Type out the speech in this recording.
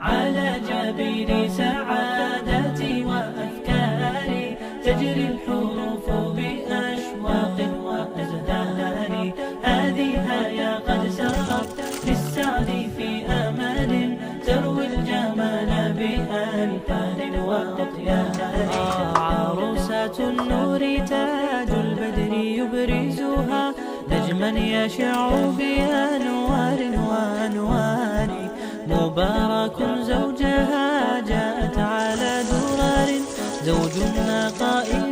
على جبين سعادتي وأفكاري تجري الحروف بأشواق وأزهار. هذه يا قد سرت للسعد في أمل تروي الجمال بألحان وأطيار. عروسة النور تاج البدر يبرزها نجما يشع بأنوار وأنوار. مبارك زوجها جاءت على درار زوج النقاء